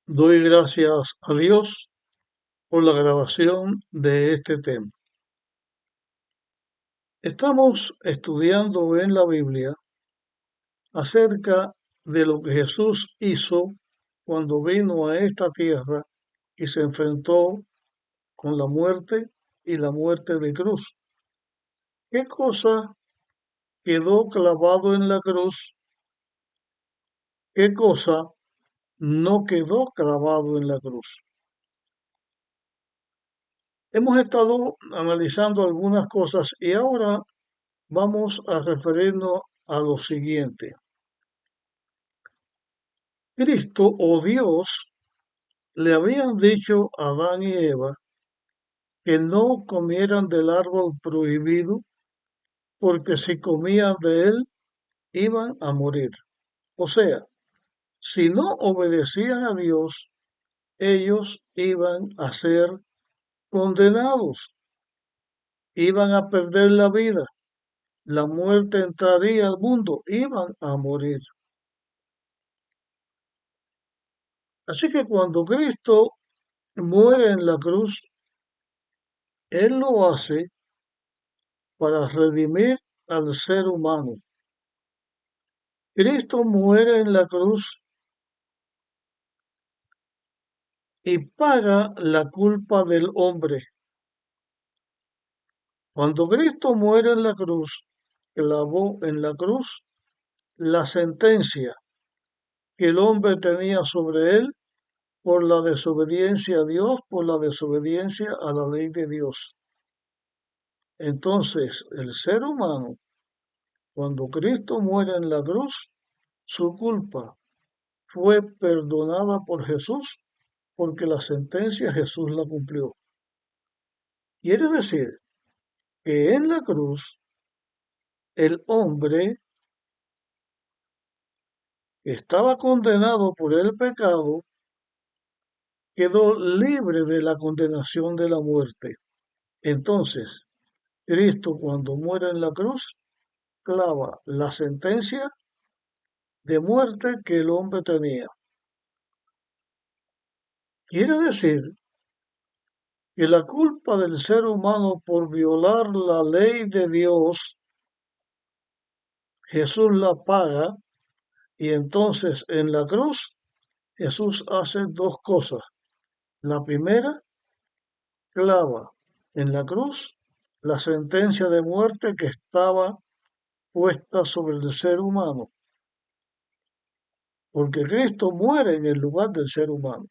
Doy gracias a Dios por la grabación de este tema. Estamos estudiando en la Biblia acerca de lo que Jesús hizo cuando vino a esta tierra y se enfrentó con la muerte y la muerte de cruz. ¿Qué cosa quedó clavado en la cruz? ¿Qué cosa no quedó clavado en la cruz? Hemos estado analizando algunas cosas y ahora vamos a referirnos a lo siguiente. Cristo o Dios le habían dicho a Adán y Eva que no comieran del árbol prohibido porque si comían de él iban a morir. O sea, si no obedecían a Dios, ellos iban a ser condenados, iban a perder la vida, la muerte entraría al mundo, iban a morir. Así que cuando Cristo muere en la cruz, Él lo hace para redimir al ser humano. Cristo muere en la cruz y paga la culpa del hombre. Cuando Cristo muere en la cruz, clavó en la cruz la sentencia que el hombre tenía sobre él por la desobediencia a Dios, por la desobediencia a la ley de Dios. Entonces, el ser humano, cuando Cristo muere en la cruz, su culpa fue perdonada por Jesús porque la sentencia Jesús la cumplió. Quiere decir que en la cruz el hombre que estaba condenado por el pecado quedó libre de la condenación de la muerte. Entonces, Cristo cuando muere en la cruz clava la sentencia de muerte que el hombre tenía. Quiere decir que la culpa del ser humano por violar la ley de Dios, Jesús la paga. Y entonces en la cruz Jesús hace dos cosas. La primera, clava en la cruz la sentencia de muerte que estaba puesta sobre el ser humano, porque Cristo muere en el lugar del ser humano.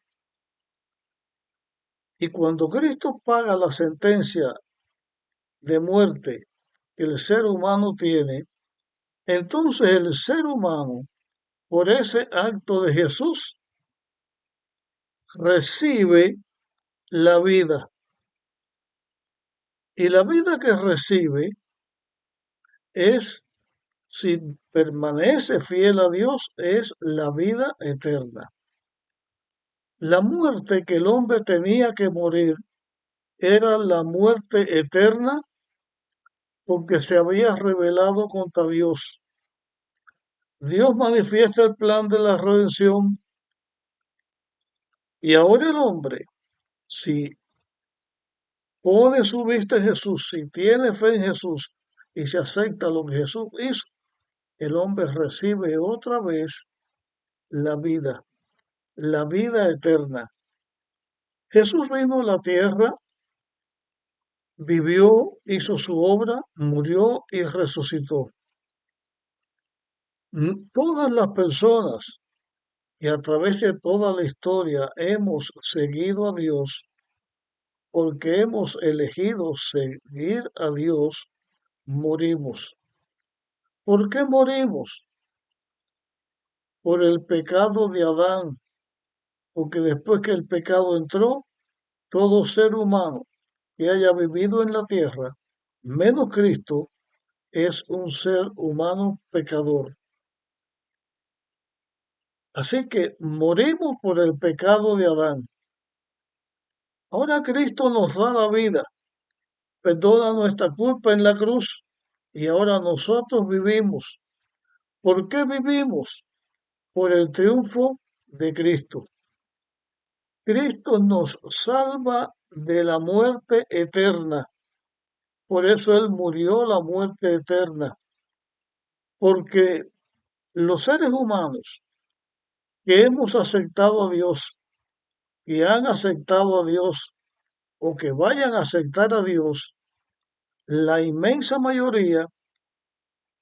Y cuando Cristo paga la sentencia de muerte que el ser humano tiene, entonces el ser humano, por ese acto de Jesús, recibe la vida. Y la vida que recibe es, si permanece fiel a Dios, es la vida eterna. La muerte que el hombre tenía que morir era la muerte eterna porque se había rebelado contra Dios. Dios manifiesta el plan de la redención y ahora el hombre, si pone su vista en Jesús, si tiene fe en Jesús y se acepta lo que Jesús hizo, el hombre recibe otra vez la vida eterna. Jesús vino a la tierra, vivió, hizo su obra, murió y resucitó. Todas las personas que a través de toda la historia hemos seguido a Dios, porque hemos elegido seguir a Dios, morimos. ¿Por qué morimos? Por el pecado de Adán, porque después que el pecado entró, todo ser humano que haya vivido en la tierra, menos Cristo, es un ser humano pecador. Así que morimos por el pecado de Adán. Ahora Cristo nos da la vida, perdona nuestra culpa en la cruz y ahora nosotros vivimos. ¿Por qué vivimos? Por el triunfo de Cristo. Cristo nos salva de la muerte eterna. Por eso Él murió la muerte eterna. Porque los seres humanos que hemos aceptado a Dios, que han aceptado a Dios o que vayan a aceptar a Dios, la inmensa mayoría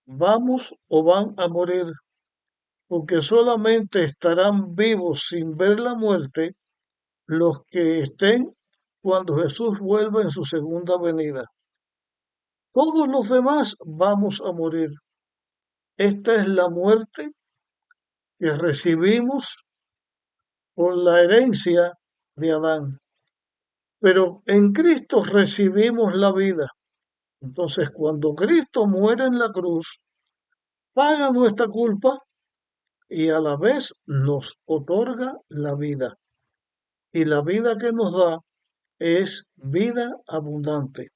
vamos o van a morir, porque solamente estarán vivos sin ver la muerte los que estén cuando Jesús vuelva en su segunda venida. Todos los demás vamos a morir. Esta es la muerte que recibimos por la herencia de Adán. Pero en Cristo recibimos la vida. Entonces, cuando Cristo muere en la cruz, paga nuestra culpa y a la vez nos otorga la vida. Y la vida que nos da es vida abundante.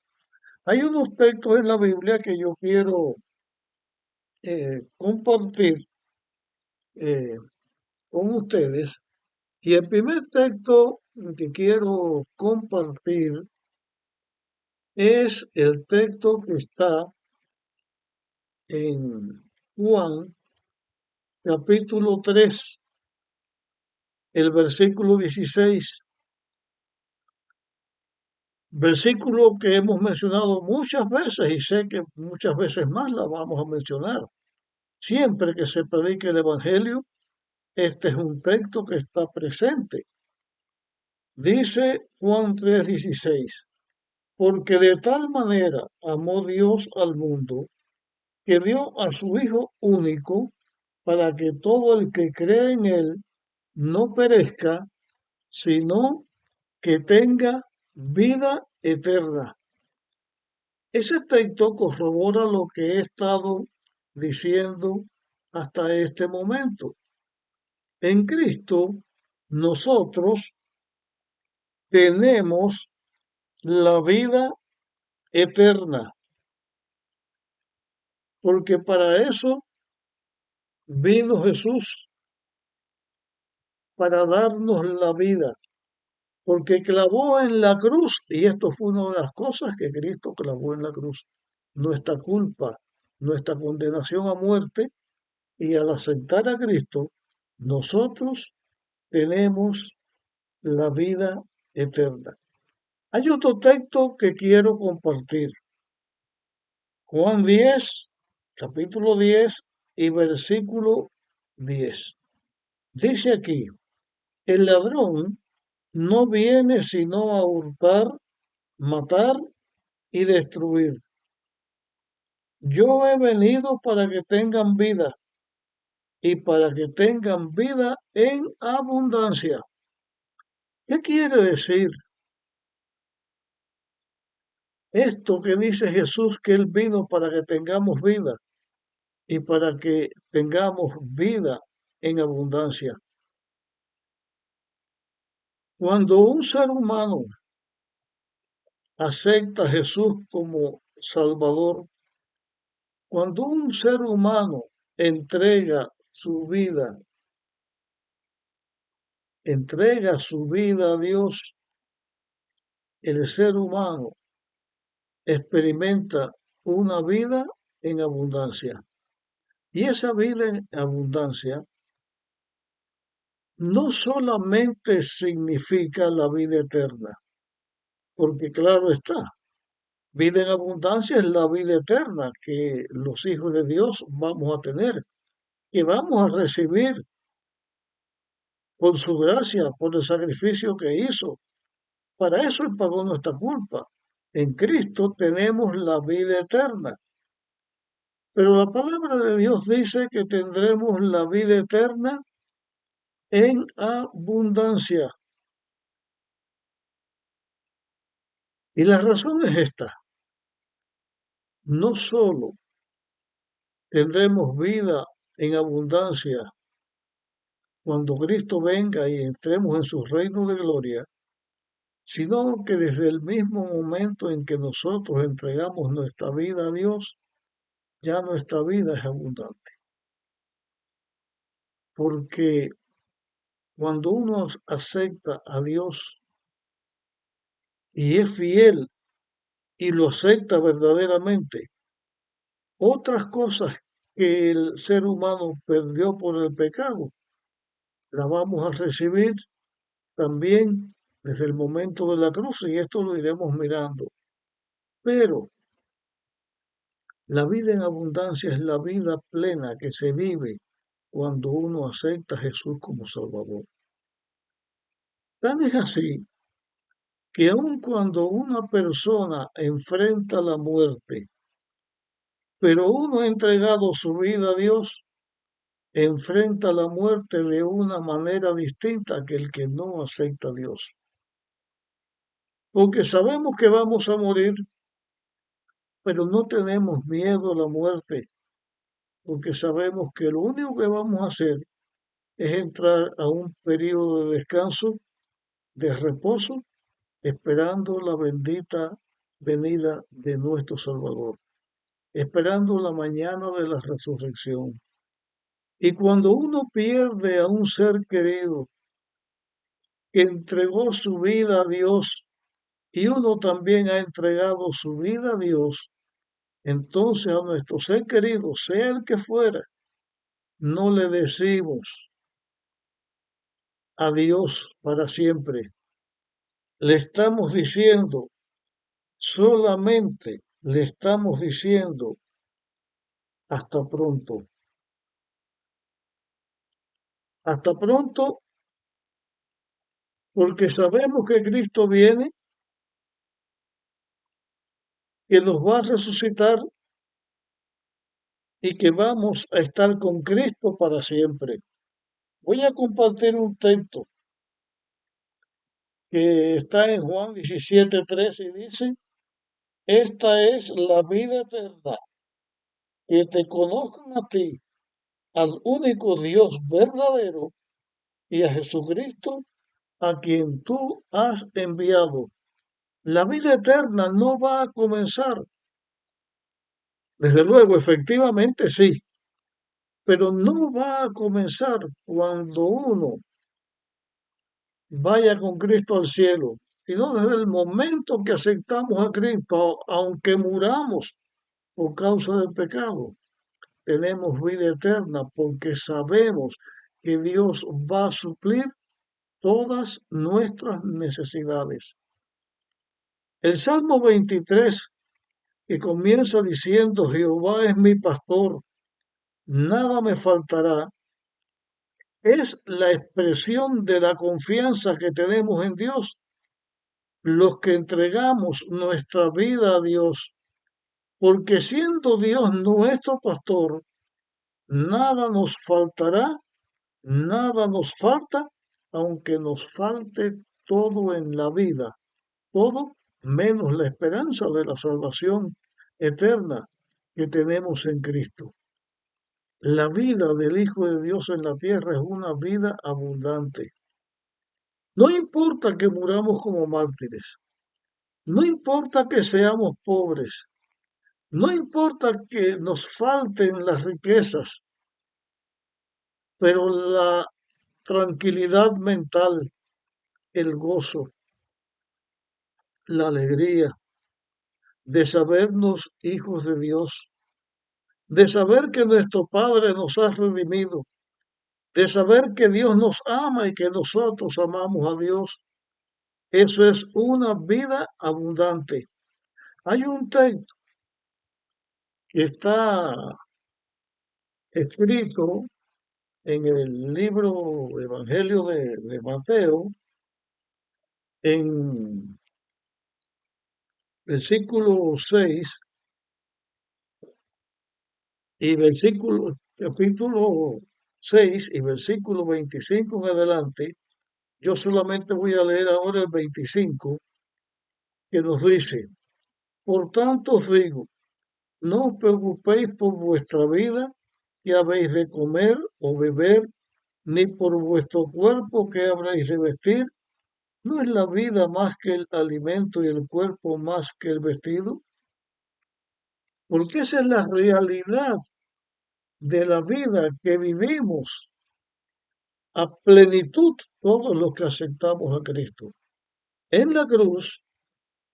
Hay unos textos en la Biblia que yo quiero compartir eh, con ustedes. Y el primer texto que quiero compartir es el texto que está en Juan capítulo 3, el versículo 16, versículo que hemos mencionado muchas veces y sé que muchas veces más la vamos a mencionar. Siempre que se predique el Evangelio, este es un texto que está presente. Dice Juan 3:16, porque de tal manera amó Dios al mundo, que dio a su Hijo único, para que todo el que cree en Él no perezca, sino que tenga vida eterna. Ese texto corrobora lo que he estado diciendo hasta este momento. En Cristo, nosotros tenemos la vida eterna, porque para eso vino Jesús, para darnos la vida, porque clavó en la cruz, y esto fue una de las cosas que Cristo clavó en la cruz, nuestra culpa, nuestra condenación a muerte, y al aceptar a Cristo, nosotros tenemos la vida eterna. Hay otro texto que quiero compartir. Juan 10, capítulo 10 y versículo 10. Dice aquí, el ladrón no viene sino a hurtar, matar y destruir. Yo he venido para que tengan vida y para que tengan vida en abundancia. ¿Qué quiere decir esto que dice Jesús que Él vino para que tengamos vida y para que tengamos vida en abundancia? Cuando un ser humano acepta a Jesús como Salvador, cuando un ser humano entrega su vida a Dios, el ser humano experimenta una vida en abundancia. Y esa vida en abundancia no solamente significa la vida eterna, porque claro está, vida en abundancia es la vida eterna que los hijos de Dios vamos a tener, que vamos a recibir por su gracia, por el sacrificio que hizo. Para eso Él pagó nuestra culpa. En Cristo tenemos la vida eterna. Pero la palabra de Dios dice que tendremos la vida eterna en abundancia. Y la razón es esta. No solo tendremos vida en abundancia cuando Cristo venga y entremos en su reino de gloria, sino que desde el mismo momento en que nosotros entregamos nuestra vida a Dios, ya nuestra vida es abundante. Porque Cuando uno acepta a Dios y es fiel y lo acepta verdaderamente, otras cosas que el ser humano perdió por el pecado, las vamos a recibir también desde el momento de la cruz y esto lo iremos mirando. Pero la vida en abundancia es la vida plena que se vive cuando uno acepta a Jesús como Salvador. Tan es así que aun cuando una persona enfrenta la muerte, pero uno ha entregado su vida a Dios, enfrenta la muerte de una manera distinta que el que no acepta a Dios. Porque sabemos que vamos a morir, pero no tenemos miedo a la muerte, porque sabemos que lo único que vamos a hacer es entrar a un periodo de descanso, de reposo, esperando la bendita venida de nuestro Salvador, esperando la mañana de la resurrección. Y cuando uno pierde a un ser querido que entregó su vida a Dios y uno también ha entregado su vida a Dios, entonces a nuestro ser querido, sea el que fuera, no le decimos adiós para siempre. Le estamos diciendo, solamente le estamos diciendo hasta pronto. Hasta pronto porque sabemos que Cristo viene, que nos va a resucitar y que vamos a estar con Cristo para siempre. Voy a compartir un texto que está en Juan 17:13 y dice, esta es la vida eterna, que te conozcan a ti, al único Dios verdadero y a Jesucristo, a quien tú has enviado. La vida eterna no va a comenzar. Desde luego, efectivamente sí, pero no va a comenzar cuando uno vaya con Cristo al cielo, sino desde el momento que aceptamos a Cristo, aunque muramos por causa del pecado, tenemos vida eterna porque sabemos que Dios va a suplir todas nuestras necesidades. El Salmo 23, que comienza diciendo, Jehová es mi pastor, nada me faltará, es la expresión de la confianza que tenemos en Dios. Los que entregamos nuestra vida a Dios, porque siendo Dios nuestro pastor, nada nos faltará, nada nos falta, aunque nos falte todo en la vida, todo menos la esperanza de la salvación eterna que tenemos en Cristo. La vida del Hijo de Dios en la tierra es una vida abundante. No importa que muramos como mártires, no importa que seamos pobres, no importa que nos falten las riquezas, pero la tranquilidad mental, el gozo, la alegría de sabernos hijos de Dios, de saber que nuestro Padre nos ha redimido, de saber que Dios nos ama y que nosotros amamos a Dios. Eso es una vida abundante. Hay un texto que está escrito en el libro Evangelio de Mateo, en versículo 6 y capítulo 6 y versículo 25 en adelante. Yo solamente voy a leer ahora el 25, que nos dice, por tanto os digo, no os preocupéis por vuestra vida, que habéis de comer o beber, ni por vuestro cuerpo, que habréis de vestir. ¿No es la vida más que el alimento y el cuerpo más que el vestido? Porque esa es la realidad de la vida que vivimos. a plenitud todos los que aceptamos a Cristo. En la cruz,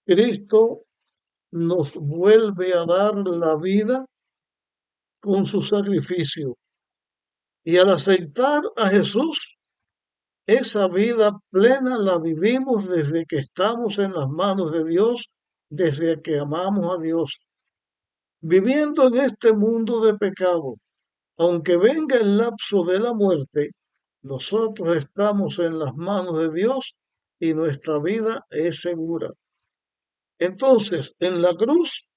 Cristo nos vuelve a dar la vida con su sacrificio. Y al aceptar a Jesús, esa vida plena la vivimos desde que estamos en las manos de Dios, desde que amamos a Dios. Viviendo en este mundo de pecado, aunque venga el lapso de la muerte, nosotros estamos en las manos de Dios y nuestra vida es segura. Entonces, en la cruz,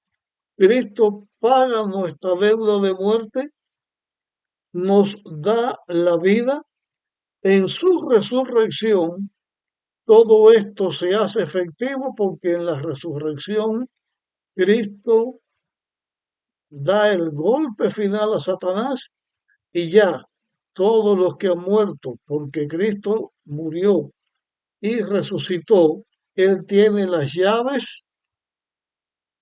Cristo paga nuestra deuda de muerte, nos da la vida. En su resurrección, todo esto se hace efectivo porque en la resurrección Cristo da el golpe final a Satanás y ya todos los que han muerto porque Cristo murió y resucitó, Él tiene las llaves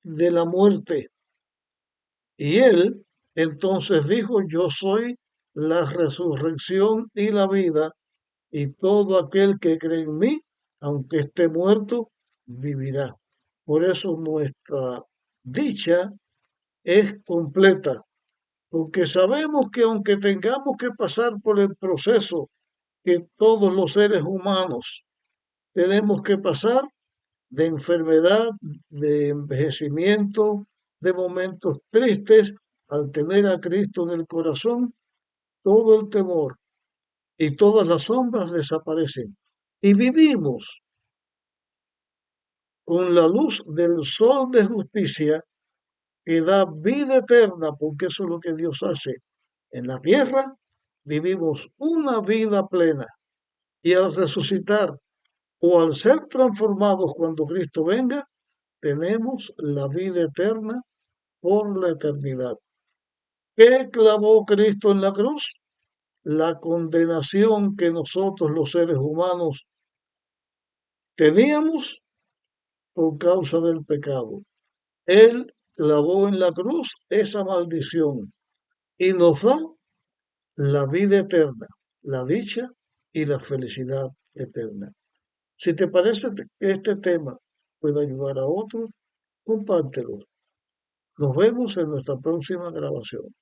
de la muerte. Y Él entonces dijo, yo soy la resurrección y la vida, y todo aquel que cree en mí, aunque esté muerto, vivirá. Por eso nuestra dicha es completa, porque sabemos que aunque tengamos que pasar por el proceso que todos los seres humanos tenemos que pasar, de enfermedad, de envejecimiento, de momentos tristes, al tener a Cristo en el corazón, todo el temor y todas las sombras desaparecen. Y vivimos con la luz del sol de justicia que da vida eterna, porque eso es lo que Dios hace. En la tierra vivimos una vida plena y al resucitar o al ser transformados cuando Cristo venga, tenemos la vida eterna por la eternidad. ¿Qué clavó Cristo en la cruz? La condenación que nosotros los seres humanos teníamos por causa del pecado. Él clavó en la cruz esa maldición y nos da la vida eterna, la dicha y la felicidad eterna. Si te parece que este tema puede ayudar a otros, compártelo. Nos vemos en nuestra próxima grabación.